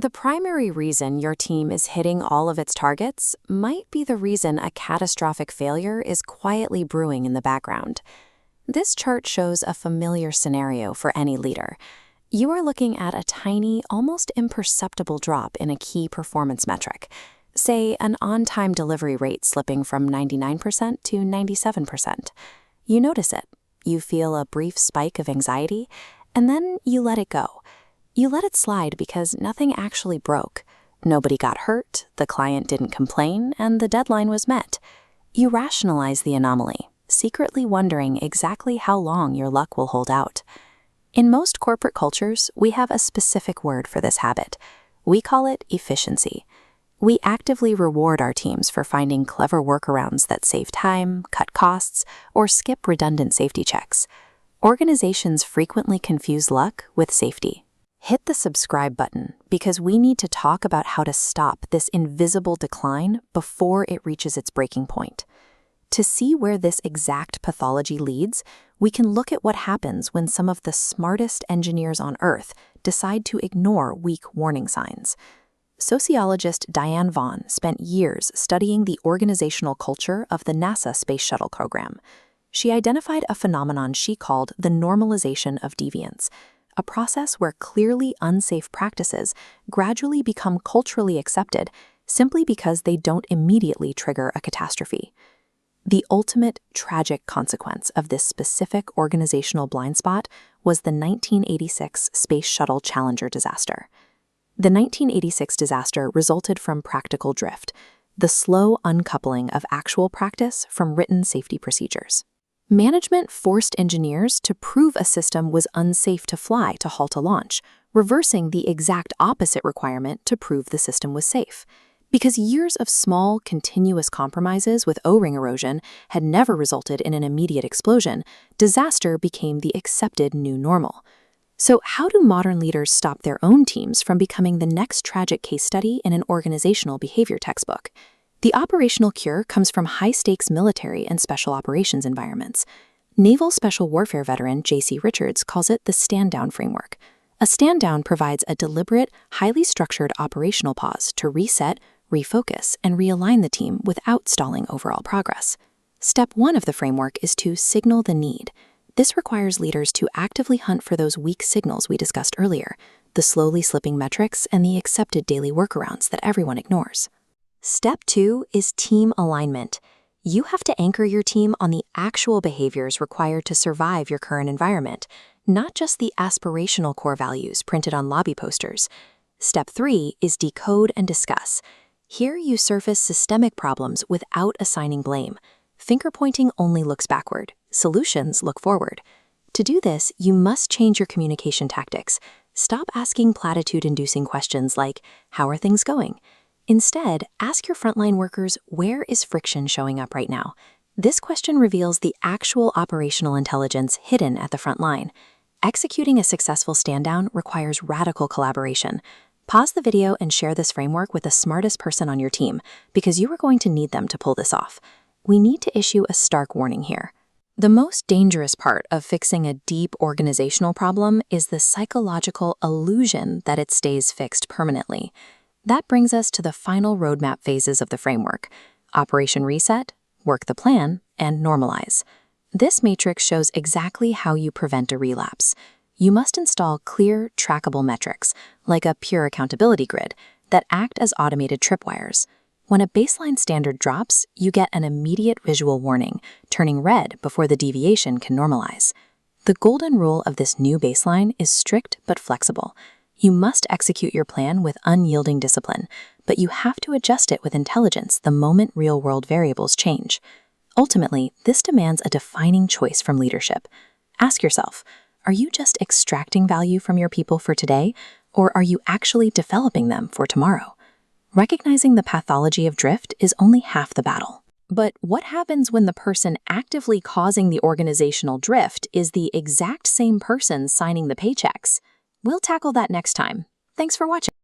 The primary reason your team is hitting all of its targets might be the reason a catastrophic failure is quietly brewing in the background. This chart shows a familiar scenario for any leader. You are looking at a tiny, almost imperceptible drop in a key performance metric, say an on-time delivery rate slipping from 99% to 97%. You notice it. You feel a brief spike of anxiety, and then you let it go. You let it slide because nothing actually broke. Nobody got hurt, the client didn't complain, and the deadline was met. You rationalize the anomaly, secretly wondering exactly how long your luck will hold out. In most corporate cultures, we have a specific word for this habit. We call it efficiency. We actively reward our teams for finding clever workarounds that save time, cut costs, or skip redundant safety checks. Organizations frequently confuse luck with safety. Hit the subscribe button because we need to talk about how to stop this invisible decline before it reaches its breaking point. To see where this exact pathology leads, we can look at what happens when some of the smartest engineers on Earth decide to ignore weak warning signs. Sociologist Diane Vaughan spent years studying the organizational culture of the NASA Space Shuttle program. She identified a phenomenon she called the normalization of deviance, a process where clearly unsafe practices gradually become culturally accepted simply because they don't immediately trigger a catastrophe. The ultimate tragic consequence of this specific organizational blind spot was the 1986 Space Shuttle Challenger disaster. The 1986 disaster resulted from practical drift, the slow uncoupling of actual practice from written safety procedures. Management forced engineers to prove a system was unsafe to fly to halt a launch, reversing the exact opposite requirement to prove the system was safe. Because years of small, continuous compromises with O-ring erosion had never resulted in an immediate explosion, disaster became the accepted new normal. So how do modern leaders stop their own teams from becoming the next tragic case study in an organizational behavior textbook? The operational cure comes from high-stakes military and special operations environments. Naval Special Warfare veteran J.C. Richards calls it the Standown Framework. A stand-down provides a deliberate, highly structured operational pause to reset, refocus, and realign the team without stalling overall progress. Step 1 of the framework is to signal the need. This requires leaders to actively hunt for those weak signals we discussed earlier, the slowly slipping metrics and the accepted daily workarounds that everyone ignores. Step 2 is team alignment. You have to anchor your team on the actual behaviors required to survive your current environment, not just the aspirational core values printed on lobby posters. Step 3 is decode and discuss. Here you surface systemic problems without assigning blame. Finger-pointing only looks backward. Solutions look forward. To do this, you must change your communication tactics. Stop asking platitude-inducing questions like, "How are things going?" Instead, ask your frontline workers, where is friction showing up right now? This question reveals the actual operational intelligence hidden at the front line. Executing a successful stand-down requires radical collaboration. Pause the video and share this framework with the smartest person on your team, because you are going to need them to pull this off. We need to issue a stark warning here. The most dangerous part of fixing a deep organizational problem is the psychological illusion that it stays fixed permanently. That brings us to the final roadmap phases of the framework: Operation Reset, Work the Plan, and Normalize. This matrix shows exactly how you prevent a relapse. You must install clear, trackable metrics, like a pure accountability grid, that act as automated tripwires. When a baseline standard drops, you get an immediate visual warning, turning red before the deviation can normalize. The golden rule of this new baseline is strict but flexible. You must execute your plan with unyielding discipline, but you have to adjust it with intelligence the moment real-world variables change. Ultimately, this demands a defining choice from leadership. Ask yourself, are you just extracting value from your people for today, or are you actually developing them for tomorrow? Recognizing the pathology of drift is only half the battle. But what happens when the person actively causing the organizational drift is the exact same person signing the paychecks? We'll tackle that next time. Thanks for watching.